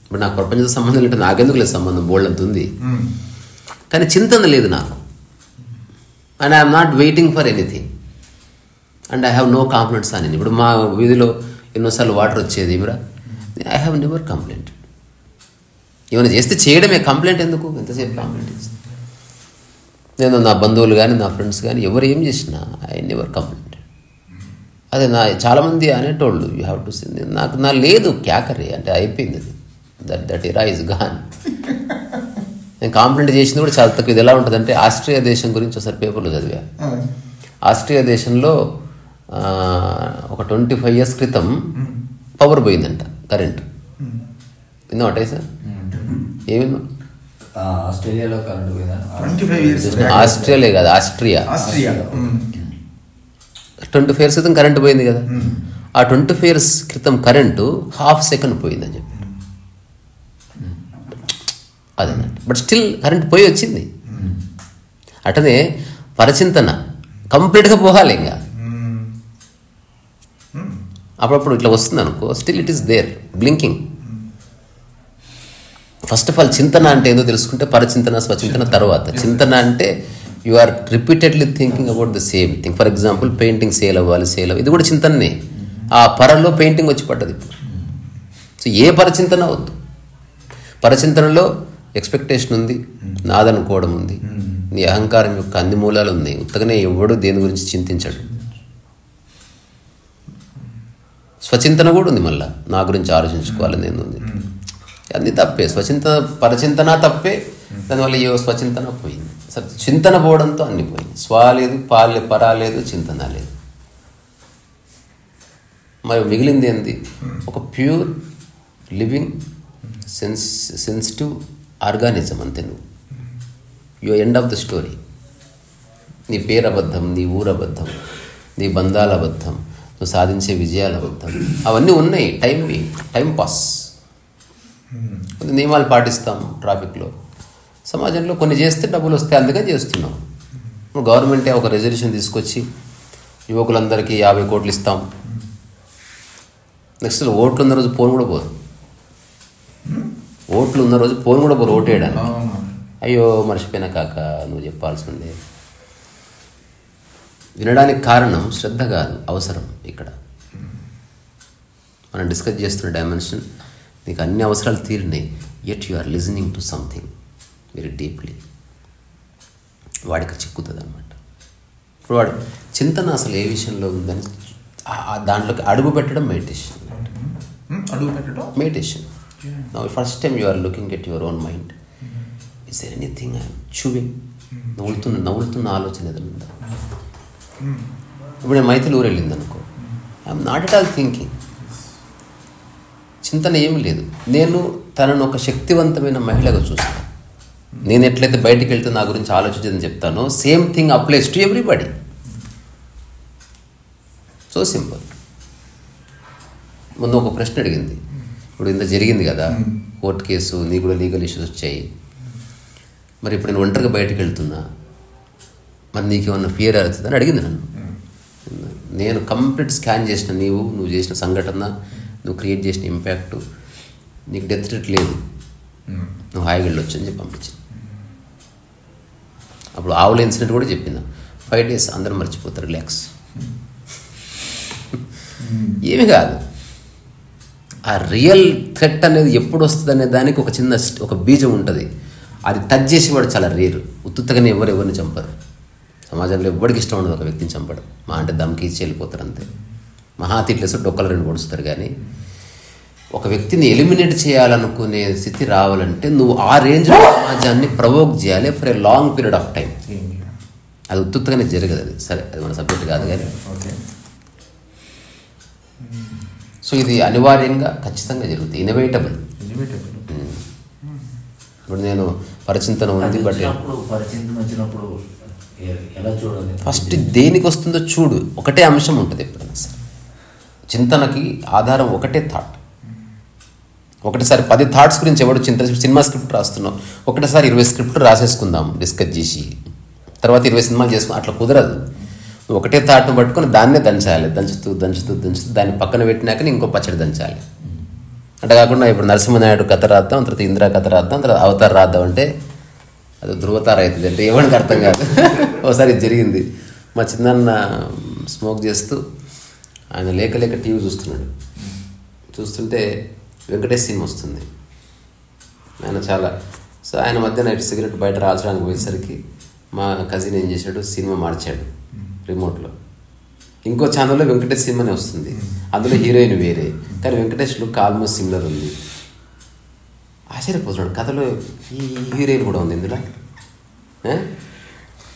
ఇప్పుడు నాకు ప్రపంచంతో సంబంధం లేదు, నాకెందుకు లేదు సంబంధం, బోల్డ్ అంత ఉంది. కానీ చింతన లేదు నాకు. And I'm not waiting for anything and I have no complaints అని. ఇప్పుడు మా వీధిలో ఎన్నోసార్లు వాటర్ వచ్చేది, ఇవిరా ఐ హ్యావ్ నెవర్ కంప్లైంట్. ఏమైనా చేస్తే చేయడమే, కంప్లైంట్ ఎందుకు? ఎంతసేపు కంప్లైంట్ చేస్తాను నేను? నా బంధువులు కానీ నా ఫ్రెండ్స్ కానీ ఎవరు ఏం చేసినా ఐ నెవర్ కంప్లైంట్. అదే చాలామంది అనేటోళ్ళు యూ హ్యావ్ టు సీ, నాకు లేదు క్యాకరీ అంటే అయిపోయింది, అది దట్ ఇరా ఇస్ గాన్. నేను కంప్లైంట్ చేసింది కూడా చాలా తక్కువ. ఇది ఎలా ఉంటుందంటే, ఆస్ట్రియా దేశం గురించి ఒకసారి పేపర్లో చదివా. ఆస్ట్రియా దేశంలో ఒక 25 years క్రితం పవర్ పోయిందంట, కరెంట్. విన్నా ఒకటే సార్, ఏమిన్నా? ఆస్ట్రేలియాలో కరెంట్ పోయిందా? ఆస్ట్రేలియా కాదు, ఆస్ట్రియా. 25 years క్రితం కరెంట్ పోయింది కదా. ఆ 25 years క్రితం కరెంటు ½ సెకండ్ పోయిందని చెప్పి అదన్నట్టు. బట్ స్టిల్ కరెంట్ పోయి వచ్చింది. అటనే పరచింతన కంప్లీట్గా పోవాలి. ఇంకా అప్పుడప్పుడు ఇట్లా వస్తుంది అనుకో, still it is there blinking. First of all చింతన అంటే ఏదో తెలుసుకుంటే పరచింతన స్వచింతన తర్వాత. చింతన అంటే you are repeatedly thinking about the same thing. For example painting sale అవ్వాలి, ఇది కూడా చింతనే. ఆ పరలో పెయింటింగ్ వచ్చి పడ్డది ఇప్పుడు. సో ఏ పరచింతన వద్దు. పరచింతనలో ఎక్స్పెక్టేషన్ ఉంది, నాదనుకోవడం ఉంది, నీ అహంకారం యొక్క అన్ని మూలాలు ఉన్నాయి. ఉత్తగానే ఎవడు దేని గురించి చింతించాడు. స్వచింతన కూడా ఉంది, మళ్ళీ నా గురించి ఆలోచించుకోవాలని ఉంది. అన్నీ తప్పే. పరచింతన తప్పే. దానివల్ల ఏ స్వచింతన పోయింది. చింతన పోవడంతో అన్ని పోయింది. స్వా లేదు, పరా లేదు, చింతన లేదు. మరి మిగిలింది ఏంది? ఒక ప్యూర్ లివింగ్ సెన్సిటివ్ ఆర్గానిజం అంతే. నువ్వు you end of the story. నీ పేరు అబద్ధం, నీ ఊరు అబద్ధం, నీ బంధాల అబద్ధం, నువ్వు సాధించే విజయాల అబద్ధం, అవన్నీ ఉన్నాయి. Time pass. కొన్ని నియమాలు పాటిస్తాం ట్రాఫిక్లో, సమాజంలో కొన్ని చేస్తే డబ్బులు వస్తాయి, అందుకని చేస్తున్నాం. గవర్నమెంటే ఒక రెజల్యూషన్ తీసుకొచ్చి యువకులందరికీ 50 కోట్లు ఇస్తాం. నెక్స్ట్ ఓట్లు ఉన్న రోజు ఫోన్ కూడా పోరు. ఓట్లు ఉన్న రోజు ఫోన్ కూడా పోరు ఓటేయడానికి. అయ్యో మర్చిపోయినా కాక, నువ్వు చెప్పాల్సిందే. వినడానికి కారణం శ్రద్ధ కాదు, అవసరం. ఇక్కడ మనం డిస్కస్ చేస్తున్న డైమెన్షన్, నీకు అన్ని అవసరాలు తీరినాయి, yet you are listening to something very deeply. వాడికి చిక్కుతుంది అనమాట. ఇప్పుడు వాడు చింతన అసలు ఏ విషయంలో ఉందని దాంట్లోకి అడుగు పెట్టడం meditation. Meditation. Now first time you are looking at your own mind. Is there anything I'm chewing? నవ్వులుతున్న ఆలోచన ఏదైనా ఉందా? ఇప్పుడు నేను మైథిలి ఊరు వెళ్ళింది అనుకో, I'm not at all thinking. చింతన ఏమి లేదు. నేను తనను ఒక శక్తివంతమైన మహిళగా చూస్తాను. నేను ఎట్లయితే బయటికి వెళ్తే నా గురించి ఆలోచించదని చెప్తానో, same thing applies to everybody. So simple. ముందు ఒక ప్రశ్న అడిగింది, ఇప్పుడు ఇంత జరిగింది కదా కోర్టు కేసు, నీ కూడా లీగల్ ఇష్యూస్ వచ్చాయి, మరి ఇప్పుడు నేను ఒంటరిగా బయటకు వెళ్తున్నా, మరి నీకేమన్నా ఫియర్ అవుతుందని అడిగింది నన్ను. నేను కంప్లీట్ స్కాన్ చేసిన నువ్వు చేసిన సంఘటన, నువ్వు క్రియేట్ చేసిన ఇంపాక్ట్, నీకు డెత్ రేట్ లేదు, నువ్వు హాయిగా వెళ్ళొచ్చు అని చెప్పి పంపించింది. అప్పుడు ఆవుల ఇన్సిడెంట్ కూడా చెప్పిందా, 5 days అందరూ మర్చిపోతారు, రిలాక్స్. ఏమి కాదు. ఆ రియల్ థ్రెట్ అనేది ఎప్పుడు వస్తుంది అనే దానికి ఒక చిన్న ఒక బీజం ఉంటుంది. అది టచ్ చేసేవాడు చాలా రేరు. ఉత్తుత్తగానే ఎవరిని చంపరు. సమాజంలో ఎవరికి ఇష్టం ఉండదు ఒక వ్యక్తిని చంపడం. మా అంటే దమ్కి ఇచ్చి వెళ్ళిపోతారు అంతే. మహాతీట్లేసి డొక్కలు 2 పొడుస్తారు. కానీ ఒక వ్యక్తిని ఎలిమినేట్ చేయాలనుకునే స్థితి రావాలంటే నువ్వు ఆ రేంజ్లో సమాజాన్ని ప్రవోక్ చేయాలి for a long period of time. అది ఉత్తుత్తగానే జరగదు. అది సరే, అది మన సబ్జెక్ట్ కాదు. కానీ సో ఇది అనివార్యంగా ఖచ్చితంగా జరుగుతుంది. ఇన్నోవేటబుల్. ఇప్పుడు నేను పరిచింతన ఉంది, బట్ ఫస్ట్ దేనికి వస్తుందో చూడు. ఒకటే అంశం ఉంటుంది ఎప్పుడైనా సరే. చింతనకి ఆధారం ఒకటే థాట్. ఒకటిసారి 10 థాట్స్ గురించి ఎవడు సినిమా స్క్రిప్ట్ రాస్తున్నావు, ఒకటేసారి 20 స్క్రిప్ట్ రాసేసుకుందాం డిస్కస్ చేసి, తర్వాత 20 సినిమాలు చేసుకుని అట్లా కుదరదు. ఒకటే థాట్ను పట్టుకొని దాన్నే దంచాలి. దంచుతూ దాన్ని పక్కన పెట్టినాక ఇంకో పచ్చడి దంచాలి. అంటే కాకుండా ఇప్పుడు నరసింహనాయుడు కథ రాద్దాం, తర్వాత ఇందిరా కథ రాద్దాం, తర్వాత అవతార్ రాద్దాం అంటే అది ధృవతార అవుతుంది. అంటే ఎవరికి అర్థం కాదు. ఒకసారి ఇది జరిగింది. మా చిన్న స్మోక్ చేస్తూ ఆయన లేక టీవీ చూస్తున్నాడు. చూస్తుంటే వెంకటేష్ సినిమా వస్తుంది. సో ఆయన మధ్యాహ్నం సిగరెట్ బయట రాల్చడానికి పోయేసరికి మా కజిన్ ఏం చేశాడు, సినిమా మార్చాడు రిమోట్లో. ఇంకో ఛానల్లో వెంకటేష్ సినిమానే వస్తుంది. అందులో హీరోయిన్ వేరే, కానీ వెంకటేష్ లుక్ ఆల్మోస్ట్ సిమిలర్ ఉంది. ఆశ్చర్యపోతున్నాడు, కథలో ఈ హీరోయిన్ కూడా ఉంది ఇందులో.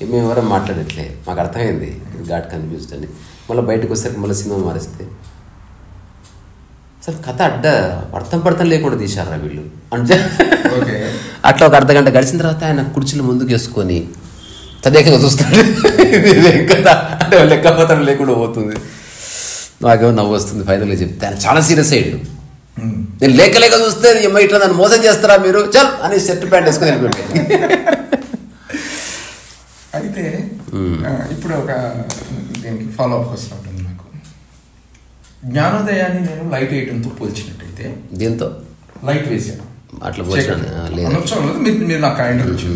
మేము ఎవరైనా మాట్లాడట్లే, మాకు అర్థమైంది ఇది గాట్ కన్ఫ్యూజ్డ్ అని. మళ్ళీ బయటకు వచ్చేసరికి మళ్ళీ సినిమా మారిస్తే అసలు కథ అర్థం లేకుండా తీశారా వీళ్ళు అంటే. అట్లా ఒక అర్ధగంట గడిచిన తర్వాత ఆయన కుర్చీలు ముందుకు వేసుకొని తదేకంగా చూస్తాడు. కదా అంటే లెక్కపత్రం లేకుండా పోతుంది. నాకేమో నవ్వు వస్తుంది. ఫైనల్గా చెప్తే ఆయన చాలా సీరియస్ అయ్యాడు. నేను లేక చూస్తే ఇట్లా నన్ను మోసం చేస్తారా మీరు, చల్ అని షర్ట్ ప్యాంట్ వేసుకొని వెళ్ళిపోయాడు. అయితే ఇప్పుడు ఒక దీనికి ఫాలో అప్ క్వశ్చన్ ఉంటుంది నాకు. జ్ఞానోదయాన్ని నేను లైట్ వేయటంతో పోల్చినట్టయితే దీంతో లైట్ వేసాను అట్లా పోల్చండి మీరు నాకు ఇంటర్వ్యూ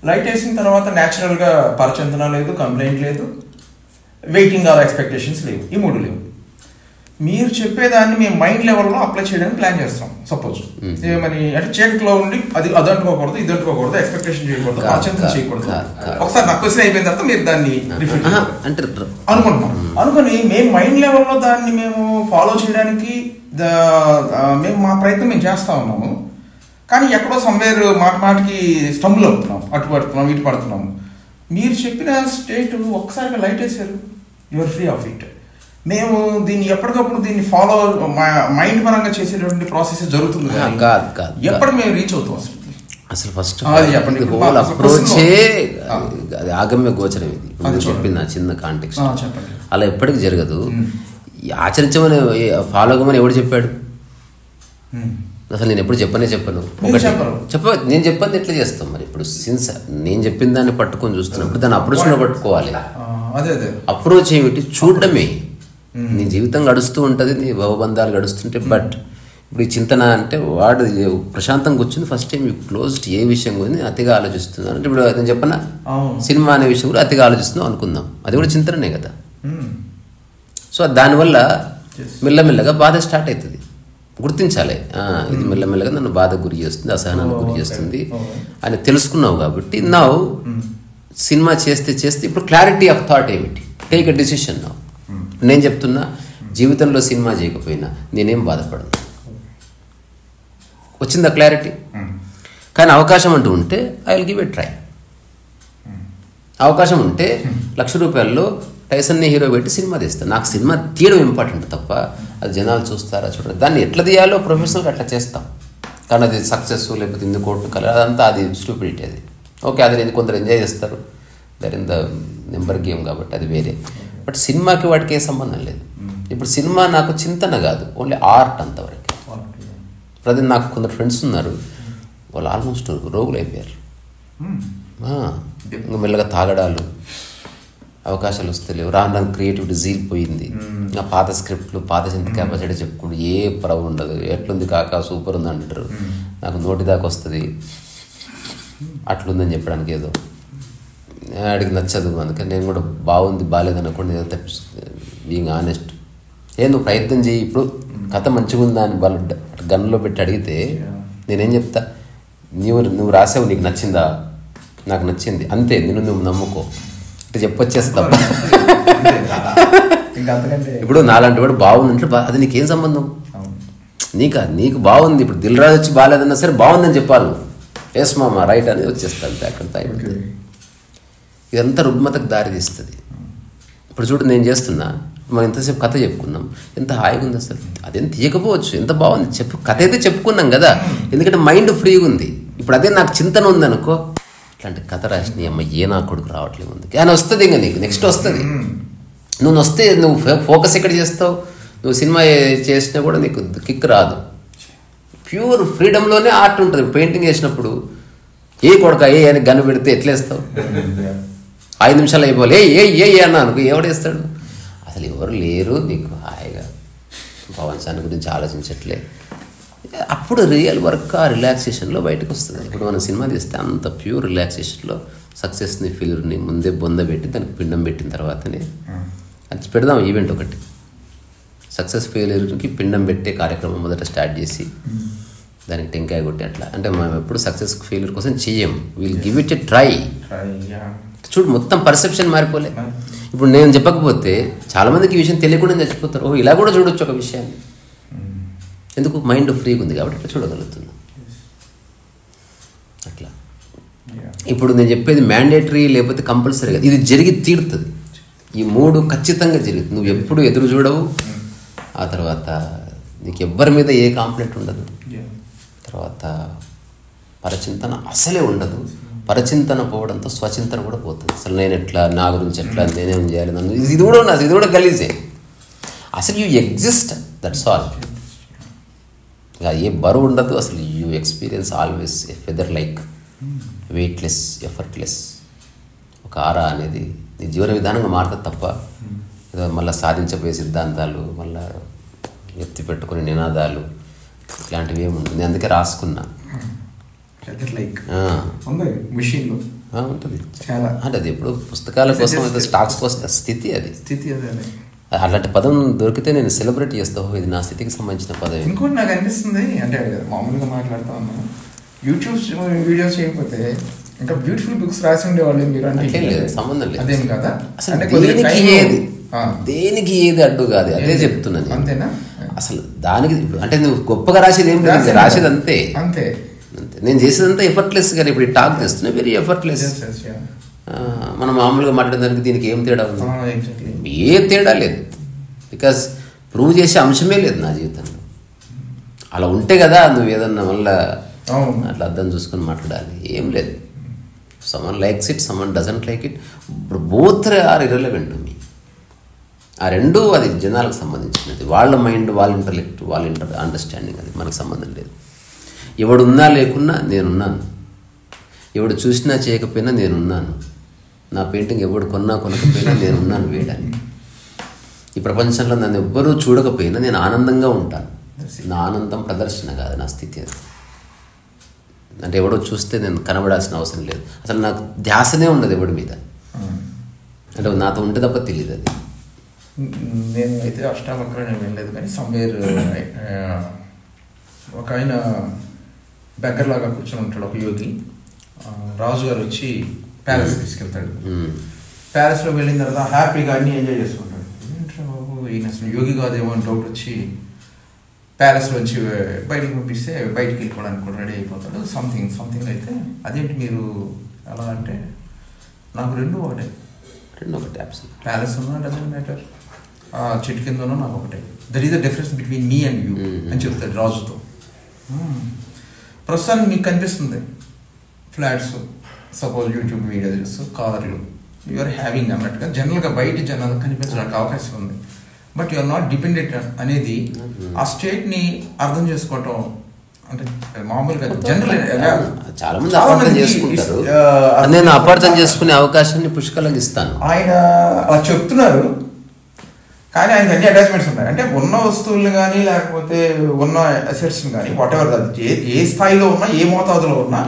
లైట్ వేసిన తర్వాత న్యాచురల్గా పరచంతన లేదు, కంప్లైంట్ లేదు, వెయిటింగ్ ఆర్ ఎక్స్పెక్టేషన్స్ లేవు, ఈ మూడు లేవు. మీరు చెప్పేదాన్ని మేము మైండ్ లెవెల్లో అప్లై చేయడానికి ప్లాన్ చేస్తాం. సపోజ్ ఏమని అంటే చీకట్లో ఉండి అది అదంటుకోకూడదు, ఇది అంటుకోకూడదు, ఎక్స్పెక్టేషన్ చేయకూడదు, పరచంతన చేయకూడదు. ఒకసారి నాకు క్వశ్చన్ అయిపోయిన తర్వాత మీరు దాన్ని అంటే అనుకుంటున్నాం. అనుకుని మేము మైండ్ లెవెల్లో దాన్ని మేము ఫాలో చేయడానికి మేము మా ప్రయత్నం మేము చేస్తా ఉన్నాము. కానీ ఎక్కడో సమ్వేర్ మాటికి స్టంబుల్ అవుతున్నాం, అటు పడుతున్నాం, ఇటు పడుతున్నాము. మీరు చెప్పిన స్టేట్ ఒక్కసారిగా లైట్ వేసారు, యువర్ ఫ్రీ ఆఫ్ ఇట్. మేము దీన్ని ఎప్పటికప్పుడు దీన్ని ఫాలో మైండ్ పరంగా చేసేటువంటి ప్రాసెస్ జరుగుతుంది. ఎప్పటికి మేము రీచ్ అవుతాం అసలు ఫస్ట్ అప్రోచే అది ఆగమ్య గోచరం. ఇది ఇప్పుడు చెప్పిన చిన్న కాంటెక్స్ట్ అలా ఎప్పటికి జరగదు. ఆచరించమని ఫాలో అవ్వమని ఎవడు చెప్పాడు? అసలు నేను ఎప్పుడు చెప్పను నేను చెప్పని ఎట్లా చేస్తాం మరి? ఇప్పుడు సిన్స్ నేను చెప్పిన దాన్ని పట్టుకొని చూస్తున్నప్పుడు దాన్ని అప్రోచ్లో పట్టుకోవాలి. అప్రోచ్ ఏమిటి? చూడడమే. నీ జీవితం గడుస్తూ ఉంటుంది, నీ భవబంధాలు గడుస్తుంటే. బట్ ఇప్పుడు ఈ చింతన అంటే వాడు ప్రశాంతంగా కూర్చుని ఫస్ట్ టైం యూ క్లోజ్డ్ ఏ విషయం గురించి అతిగా ఆలోచిస్తున్నాను అంటే ఇప్పుడు నేను చెప్పనా సినిమా అనే విషయం కూడా అతిగా ఆలోచిస్తున్నాం అనుకుందాం, అది కూడా చింతననే కదా. సో దానివల్ల మెల్లమెల్లగా బాధ స్టార్ట్ అవుతుంది. గుర్తించాలి, ఇది మెల్లమెల్లగా నన్ను బాధకు గురి చేస్తుంది, అసహనానికి గురి చేస్తుంది అని తెలుసుకున్నావు. కాబట్టి నా సినిమా చేస్తే ఇప్పుడు క్లారిటీ ఆఫ్ థాట్ ఏమిటి? Take a decision. నా నేను చెప్తున్నా, జీవితంలో సినిమా చేయకపోయినా నేనేం బాధపడను. వచ్చిందా క్లారిటీ? కానీ అవకాశం అంటూ ఉంటే I will give a try. అవకాశం ఉంటే ₹1,00,000 టైసన్ని హీరో పెట్టి సినిమా తీస్తాను. నాకు సినిమా తీయడం ఇంపార్టెంట్ తప్ప అది జనాలు చూస్తారా చూడండి, దాన్ని ఎట్లా తీయాలో ప్రొఫెషనల్గా అట్లా చేస్తాం. కానీ అది సక్సెస్ లేకపోతే ఇందుకు కోర్టు కలర్ అదంతా అది స్టూపిడిటీ. అది ఓకే, అది నేను కొందరు ఎంజాయ్ చేస్తారు, there in the number game కాబట్టి అది వేరే. బట్ సినిమాకి వాటికి ఏ సంబంధం లేదు. ఇప్పుడు సినిమా నాకు చింతన కాదు, ఓన్లీ ఆర్ట్ అంతవరకు. ప్రతి నాకు కొందరు ఫ్రెండ్స్ ఉన్నారు, వాళ్ళు ఆల్మోస్ట్ రోగులు అయిపోయారు. ఇంకా మెల్లగా తాగడాలు, అవకాశాలు వస్తలేవు, రాను క్రియేటివిటీ జీలిపోయింది. ఇంకా పాత స్క్రిప్ట్లు, పాత చింత కెపాసిటీ చెప్పుకుంటూ ఏ పరవ ఉండదు. ఎట్లుంది కాక సూపర్ ఉంది అంటారు, నాకు నోటి దాకా వస్తుంది అట్లుందని చెప్పడానికి. ఏదో ఆడికి నచ్చదు, అందుకని నేను కూడా బాగుంది బాగాలేదు అనుకోండి, బీయింగ్ ఆనెస్ట్. నువ్వు ప్రయత్నం చేయి. ఇప్పుడు కథ మంచిగా ఉందా అని వాళ్ళు గన్లో పెట్టి అడిగితే నేనేం చెప్తా? నువ్వు రాసావు, నీకు నచ్చిందా? నాకు నచ్చింది, అంతే, నువ్వు నమ్ముకో అంటే చెప్పొచ్చేస్తా. ఇప్పుడు నాలాంటి వాడు బాగుందంటే అది నీకేం సంబంధం? నీకు బాగుంది. ఇప్పుడు దిల్ రాజు వచ్చి బాగాలేదన్నా సరే బాగుందని చెప్పాలి. ఎస్ మామ రైట్ అనేది వచ్చేస్తాను, అక్కడ అయిపోతుంది. ఇదంతా రుగ్మతకు దారి తీస్తుంది. ఇప్పుడు చూడు, నేను చేస్తున్నా, మనం ఎంతసేపు కథ చెప్పుకున్నాం, ఎంత హాయిగా ఉంది అసలు. అదేం తీయకపోవచ్చు, ఎంత బాగుంది కథ అయితే చెప్పుకున్నాం కదా, ఎందుకంటే మైండ్ ఫ్రీగా ఉంది. ఇప్పుడు అదే నాకు చింతన ఉందనుకో, ఇట్లాంటి కథ రాసిన అమ్మ ఏ నా కొడుకు రావట్లేదు ఉంది కానీ వస్తుంది. ఇంకా నీకు నెక్స్ట్ వస్తుంది. నువ్వు వస్తే నువ్వు ఫోకస్ ఎక్కడ చేస్తావు? నువ్వు సినిమా చేసినా కూడా నీకు కిక్ రాదు. ప్యూర్ ఫ్రీడమ్లోనే ఆర్ట్ ఉంటుంది. పెయింటింగ్ వేసినప్పుడు ఏ కొడక ఏ అని గన్ను పెడితే ఎట్లేస్తావు? 5 నిమిషాలు అయిపోవాలి. ఏ అన్నా అనుకో, ఎవడేస్తాడు? అసలు ఎవరు లేరు నీకు హాయిగా ప్రపంచాన్ని గురించి ఆలోచించట్లే. అప్పుడు రియల్ వర్క్ ఆ రిలాక్సేషన్లో బయటకు వస్తుంది. ఇప్పుడు మనం సినిమా తీస్తే అంత ప్యూర్ రిలాక్సేషన్లో సక్సెస్ని ఫెయిల్యూర్ని ముందే బొందబెట్టి దానికి పిండం పెట్టిన తర్వాతనే అది పెడదాం. ఈవెంట్ ఒకటి సక్సెస్ ఫెయిల్యూర్కి పిండం పెట్టే కార్యక్రమం మొదట స్టార్ట్ చేసి దానికి టెంకాయ కొట్టి అట్లా. అంటే మనం ఎప్పుడు సక్సెస్ ఫెయిల్యూర్ కోసం చెయ్యం, will give it a try. చూడు, మొత్తం పర్సెప్షన్ మారిపోలే. ఇప్పుడు నేను చెప్పకపోతే చాలామందికి ఈ విషయం తెలియకుండా చచ్చిపోతారు. ఇలా కూడా చూడొచ్చు ఒక విషయాన్ని. ఎందుకు? మైండ్ ఫ్రీగా ఉంది కాబట్టి అట్లా చూడగలుగుతున్నాం. అట్లా ఇప్పుడు నేను చెప్పేది మ్యాండేటరీ లేకపోతే కంపల్సరీ కాదు, ఇది జరిగి తీరుతుంది. ఈ 3 ఖచ్చితంగా జరుగుతుంది. నువ్వు ఎప్పుడు ఎదురు చూడవు, ఆ తర్వాత నీకు ఎవ్వరి మీద ఏ కాంప్లైంట్ ఉండదు, తర్వాత పరచింతన అసలే ఉండదు. పరచింతన పోవడంతో స్వచింతన కూడా పోతుంది. అసలు నేను ఎట్లా, నా గురించి ఎట్లా, నేనేం చేయాలి, నన్ను ఇది కూడా ఉన్నది, ఇది కూడా గలీజే. అసలు యూ ఎగ్జిస్ట్, దట్స్ ఆల్. ఇక ఏ బరువు ఉండదు అసలు. You experience always a feather like, weightless, effortless. ఒక ఆరా అనేది నీ జీవన విధానంగా మారుతుంది తప్ప ఏదో మళ్ళీ సాధించబోయే సిద్ధాంతాలు, మళ్ళీ ఎత్తి పెట్టుకునే నినాదాలు ఇట్లాంటివి ఏమి ఉంటుంది. నేను అందుకే రాసుకున్నా. లైక్ ఉంది మిషన్లు ఉంటుంది చాలా. అంటే అది ఎప్పుడు పుస్తకాల కోసం అయితే స్టాక్స్ కోసం స్థితి అది అదే అలాంటి పదం దొరికితే నేను సెలబ్రేట్ చేస్తాను. ఇది నా స్థితికి సంబంధించిన పదం. ఇంకోటి నాకు అనిపిస్తుంది, అంటే మామూలుగా మాట్లాడుతూ ఉన్నాను, యూట్యూబ్ వీడియోస్ చేయకపోతే ఇంకా బ్యూటిఫుల్ బుక్స్ రాసి ఉండేవాళ్ళు మీరు అంటే లేదు, సంబంధం లేదు. అదేం కదా అసలు దేనికి ఏది అడ్డు కాదు, అదే చెప్తున్నాను. అంతేనా? అసలు దానికి అంటే నువ్వు గొప్పగా రాసేది ఏం లేదు, రాసేది అంతే అంతే. నేను చేసేదంతా ఎఫర్ట్లెస్ కానీ ఇప్పుడు ఈ టాక్ చేస్తున్నా వెరీ ఎఫర్ట్లెస్. మనం మామూలుగా మాట్లాడిన దానికి దీనికి ఏం తేడా ఉంది? ఏ తేడా లేదు. బికాస్ ప్రూవ్ చేసే అంశమే లేదు నా జీవితంలో. అలా ఉంటే కదా నువ్వు ఏదన్నా మళ్ళా అట్లా అర్థం చూసుకొని మాట్లాడాలి. ఏం లేదు. Someone likes it, someone doesn't like it. ఇప్పుడు బోత్ ఆర్ ఇర్రెలవెంట్ మీ. ఆ రెండూ అది జనాలకు సంబంధించినది. వాళ్ళ మైండ్, వాళ్ళ ఇంటలెక్ట్, వాళ్ళ అండర్స్టాండింగ్, అది మనకు సంబంధం లేదు. ఎవడున్నా లేకున్నా నేనున్నాను, ఎవడు చూసినా చేయకపోయినా నేనున్నాను. నా పెయింటింగ్ ఎవడు కొన్నా కొనకపోయినా నేనున్నాను వేయడానికి. ఈ ప్రపంచంలో నన్ను ఎవ్వరూ చూడకపోయినా నేను ఆనందంగా ఉంటాను. నా ఆనందం ప్రదర్శన కాదు, నా స్థితి అది. అంటే ఎవడో చూస్తే నేను కనబడాల్సిన అవసరం లేదు. అసలు నాకు ధ్యాసనే ఉండదు ఎవడి మీద. అంటే నాతో ఉంటే తప్ప తెలియదు అది. నేను అయితే అష్టావక్ర నేను వెళ్ళలేదు, కానీ సమ్వేర్ ఒక ఆయన బెగ్గర్లాగా కూర్చొని ఉంటాడు, ఒక యోగి. రాజు గారు వచ్చి ప్యాలెస్ తీసుకెళ్తాడు. ప్యాలెస్లో వెళ్ళిన తర్వాత హ్యాపీగా అన్నీ ఎంజాయ్ చేసుకుంటాడు. ఏంటో ఈయన అసలు యోగి కాదేమో అని డౌట్ వచ్చి ప్యాలెస్లో వచ్చి బయటకు పంపిస్తే బయటికి వెళ్ళిపోవడానికి కూడా రెడీ అయిపోతాడు. సంథింగ్ అయితే అదేంటి మీరు ఎలా అంటే, నాకు రెండు ఒకటే ప్యాలెస్ ఉన్నా డజంట్ మ్యాటర్, చెట్టు కింద ఉన్నా నాకు ఒకటే. That is the difference between me and you అని చెప్తాడు రాజుతో. ప్రస్తుతానికి మీకు కనిపిస్తుంది ఫ్లాట్స్, సపోజ్ యూట్యూబ్ వీడియోస్, కార్లు, యూఆర్ హ్యావింగ్ అన్నట్టుగా జనరల్గా బయట జనాలకు కనిపించడానికి అవకాశం ఉంది. బట్ యూఆర్ నాట్ డిపెండెంట్ అనేది ఆ స్టేట్ని అర్థం చేసుకోవటం అంటే మామూలుగా జనరల్ చాలా మంది అపార్థం చేసుకుంటారు. నేను అపార్థం చేసుకునే అవకాశాన్ని పుష్కలంగా ఇస్తాను. ఆయన అలా చెప్తున్నారు, కానీ ఆయనకి అన్ని అటాచ్మెంట్స్ ఉన్నాయి. అంటే ఉన్న వస్తువులను కానీ లేకపోతే ఉన్న అసెట్స్ని కానీ వాట్ ఎవర్ అది ఏ స్థాయిలో ఉన్నా, ఏ మోతాదులో ఉన్నా,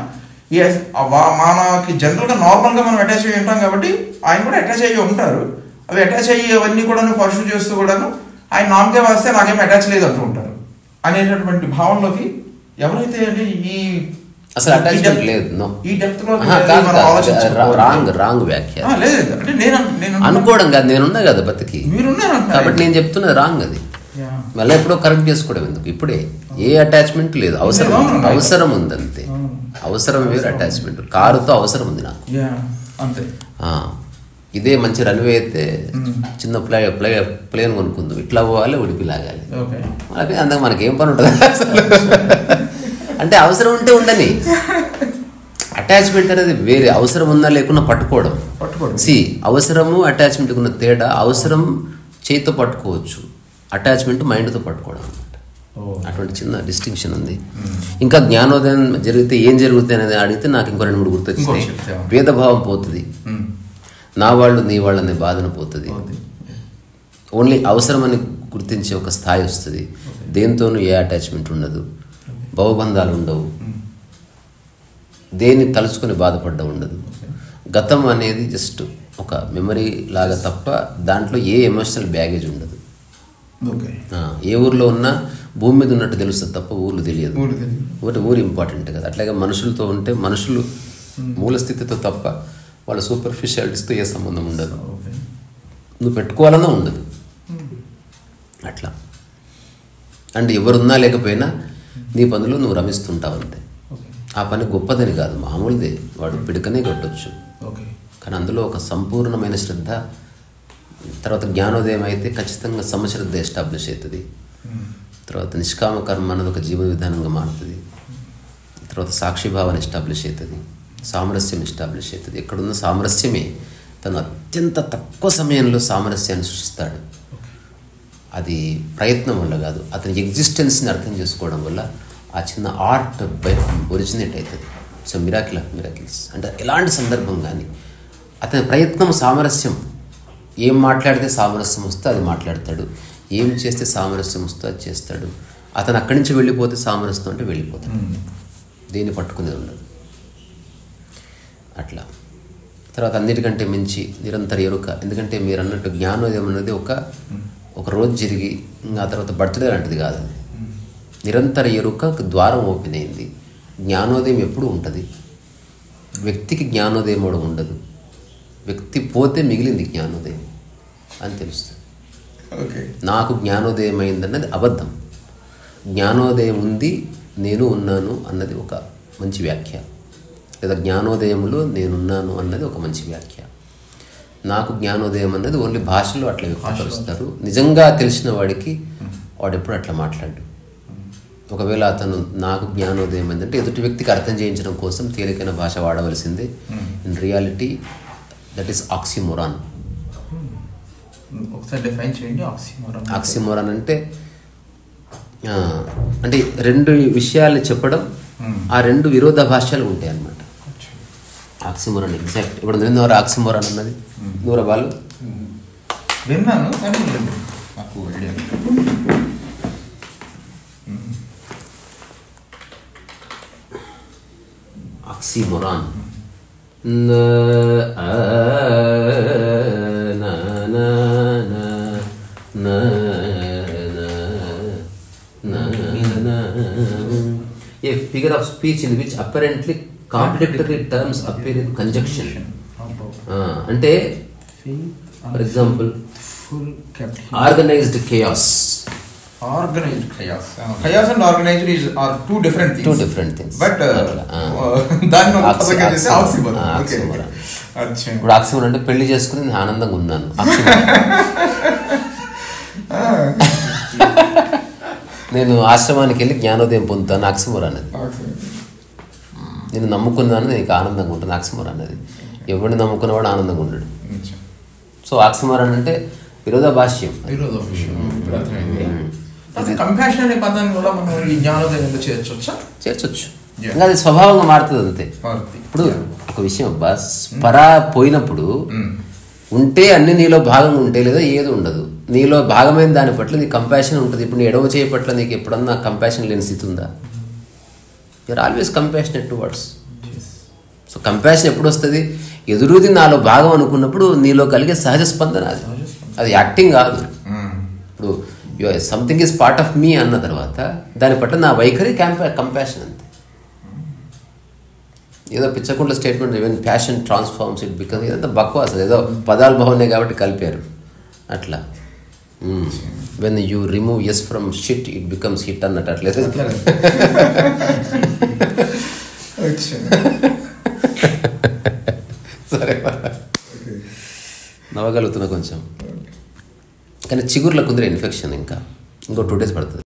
మనకి జనరల్గా నార్మల్గా మనం అటాచ్ అయ్యి ఉంటాం కాబట్టి ఆయన కూడా అటాచ్ అయ్యి ఉంటారు. అవి అటాచ్ అయ్యేవన్నీ కూడా పర్సూ చేస్తూ కూడాను ఆయన నామకే వస్తే నాకేం అటాచ్ లేదు అంటూ ఉంటారు అనేటటువంటి భావనలోకి ఎవరైతే ఈ అసలు అటాచ్మెంట్ లేదు, ఈ డెప్త్ లో రాంగ్ వ్యాఖ్య. లేదు అంటే నేను అనుకోవడం కాదు, నేనున్నా కదా బతికి, మీరున్నారు కాబట్టి నేను చెప్తున్నది రాంగ్. అది మళ్ళీ ఎప్పుడో కరెక్ట్ చేసుకోవడం ఎందుకు? ఇప్పుడే ఏ అటాచ్మెంట్ లేదు, అవసరం ఉంది అంతే. అవసరం వేరు, అటాచ్మెంట్. కారుతో అవసరం ఉంది నాకు అంతే. ఇదే మంచి రన్వే అయితే చిన్న ప్లేన్ కొనుక్కుందాం, ఇట్లా పోవాలి, ఉడిపి లాగాలి. అదే అందుకు మనకేం పని ఉంటుంది అసలు. అంటే అవసరం ఉంటే ఉండని. అటాచ్మెంట్ అనేది వేరే, అవసరం ఉందా లేకున్నా పట్టుకోవడం. అవసరము అటాచ్మెంట్కి ఉన్న తేడా, అవసరం చేతితో పట్టుకోవచ్చు, అటాచ్మెంట్ మైండ్తో పట్టుకోవడం అనమాట. అటువంటి చిన్న డిస్టింక్షన్ ఉంది. ఇంకా జ్ఞానోదయం జరిగితే ఏం జరుగుతుంది అనేది అడిగితే నాకు ఇంకో 2-3 గుర్తొచ్చాయి. భేదభావం పోతుంది, నా వాళ్ళు నీ వాళ్ళు అనే బాధన పోతుంది. ఓన్లీ అవసరమని గుర్తించే ఒక స్థాయి వస్తుంది. దేంతోనూ ఏ అటాచ్మెంట్ ఉండదు, భవబంధాలు ఉండవు, దేన్ని తలుచుకొని బాధపడ్డం ఉండదు. గతం అనేది జస్ట్ ఒక మెమరీ లాగా తప్ప దాంట్లో ఏ ఎమోషనల్ బ్యాగేజ్ ఉండదు. ఏ ఊర్లో ఉన్నా భూమి మీద ఉన్నట్టు తెలుస్తుంది తప్ప ఊర్లు తెలియదు. ఒకటి ఊరు ఇంపార్టెంట్ కదా. అట్లాగే మనుషులతో ఉంటే మనుషులు మూల స్థితితో తప్ప వాళ్ళ సూపర్ఫిషియాలిటీస్తో ఏ సంబంధం ఉండదు. నువ్వు పెట్టుకోవాలన్నా ఉండదు అట్లా. అంటే ఎవరున్నా లేకపోయినా నీ పనులు నువ్వు రమిస్తుంటావు అంతే. ఆ పని గొప్పదని కాదు, మామూలుదే, వాడు పిడకనే కొట్టొచ్చు. కానీ అందులో ఒక సంపూర్ణమైన శ్రద్ధ. తర్వాత జ్ఞానోదయం అయితే ఖచ్చితంగా సమశ్రద్ధ ఎస్టాబ్లిష్ అవుతుంది. తర్వాత నిష్కామ కర్మ అన్నది ఒక జీవన విధానంగా మారుతుంది. తర్వాత సాక్షిభావన ఎస్టాబ్లిష్ అవుతుంది, సామరస్యం ఎస్టాబ్లిష్ అవుతుంది. ఎక్కడున్న సామరస్యమే తను అత్యంత తక్కువ సమయంలో సామరస్యాన్ని సృష్టిస్తాడు. అది ప్రయత్నం వల్ల కాదు, అతని ఎగ్జిస్టెన్స్ని అర్థం చేసుకోవడం వల్ల ఆ చిన్న ఆర్ట్ ఒరిజినేట్ అవుతుంది. సో మిరాకిల్ ఆఫ్ మిరాకిల్స్ అంటే ఎలాంటి సందర్భం కానీ అతని ప్రయత్నం సామరస్యం ఏం మాట్లాడితే సామరస్యం వస్తే అది మాట్లాడతాడు, ఏం చేస్తే సామరస్యం వస్తే అది చేస్తాడు. అతను అక్కడి నుంచి వెళ్ళిపోతే సామరస్యం అంటే వెళ్ళిపోతాడు, దీన్ని పట్టుకునేది ఉండదు. అట్లా తర్వాత అన్నిటికంటే మించి నిరంతర ఎరుక. ఎందుకంటే మీరు అన్నట్టు జ్ఞానోదయం అనేది ఒక రోజు జరిగి ఆ తర్వాత బర్త్డే లాంటిది కాదు. అది నిరంతర ఎరుక ద్వారం ఓపెన్ అయింది. జ్ఞానోదయం ఎప్పుడు ఉంటుంది. వ్యక్తికి జ్ఞానోదయం కూడా ఉండదు. వ్యక్తి పోతే మిగిలింది జ్ఞానోదయం అని తెలుస్తుంది. నాకు జ్ఞానోదయం అయిందన్నది అబద్ధం. జ్ఞానోదయం ఉంది, నేను ఉన్నాను అన్నది ఒక మంచి వ్యాఖ్య. లేదా జ్ఞానోదయంలో నేనున్నాను అన్నది ఒక మంచి వ్యాఖ్య. నాకు జ్ఞానోదయం అన్నది ఓన్లీ భాషలో అట్లా వ్యక్తపరుస్తారు. నిజంగా తెలిసిన వాడికి వాడు ఎప్పుడు అట్లా మాట్లాడు. ఒకవేళ అతను నాకు జ్ఞానోదయం ఏంటంటే ఎదుటి వ్యక్తికి అర్థం చేయించడం కోసం తేలికైన భాష వాడవలసిందే. In reality that is oxymoron. ఒకసారి డిఫైన్ చేయండి ఆక్సిమోరాన్. ఆక్సిమోరాన్ అంటే రెండు విషయాలు చెప్పడం, ఆ రెండు విరోధ భాష్యాలు ఉంటాయి అన్నమాట. Oxymoron exact. ఇప్పుడు విన్నవారు ఆక్సిమోరాన్ అన్నది దూర వాళ్ళు విన్నాను కానీ నాకు idea. Oxymoron a figure of speech in which apparently contradictory terms appear in conjunction. అంటే for example organised chaos. Organized chaos. Chaos and organized are two different things. Two different things. But దాన్ని ఒక పదగా చేస్తే oxymoron. Oxymoron. అచ్చా. ఇప్పుడు oxymoron అంటే పెళ్లి చేసుకుని నేను ఆనందంగా ఉన్నాను. నేను ఆశ్రమానికి వెళ్ళి జ్ఞానోదయం పొందుతాను. ఆక్సిమోరాన్ అది. నేను నమ్ముకున్నాను, నీకు ఆనందంగా ఉంటాను. ఆక్సిమోరాన్ అది. ఎవరిని నమ్ముకున్నవాడు ఆనందంగా ఉండడు. సో ఆక్సిమోరాన్ అంటే విరోధాభాష్యం. కంపాషన్ అనే పదాన్ని కూడా మనం ఈ జ్ఞానోదయంలో చేర్చొచ్చు. ఇంకా అది స్వభావంగా మారుతుంది అంతే. ఇప్పుడు ఒక విషయం బాస్, పరా పోయినప్పుడు ఉంటే అన్ని నీలో భాగంగా ఉంటే లేదా ఏదో ఉండదు. నీలో భాగమైన దాని పట్ల నీకు కంపాషన్ ఉంటుంది. ఇప్పుడు నీ ఎడవ చేయ పట్ల నీకు ఎప్పుడన్నా కంపాషన్ లేని స్థితి ఉందా? You're always compassionate towards. So compassion ఎప్పుడు వస్తుంది? ఎదురుది నాలో భాగం అనుకున్నప్పుడు నీలో కలిగే సహజ స్పందన అది. అది యాక్టింగ్ కాదు. ఇప్పుడు something is part of me అన్న తర్వాత దాని పట్ల నా వైఖరి కంపాషన్ అంతే. ఏదో పిచ్చకుండ statement even passion transforms it become, ఇదంతా బక్వాస్. ఏదో పదాలు బాగున్నాయి కాబట్టి కలిపారు అట్లా. When you remove S from shit it becomes hit అన్నట్టు అట్లేదు. సరే నవ్వగలుగుతున్నా కొంచెం. కానీ చిగుర్ల కుందర ఇన్ఫెక్షన్ ఇంకో 2 days పడుతుంది.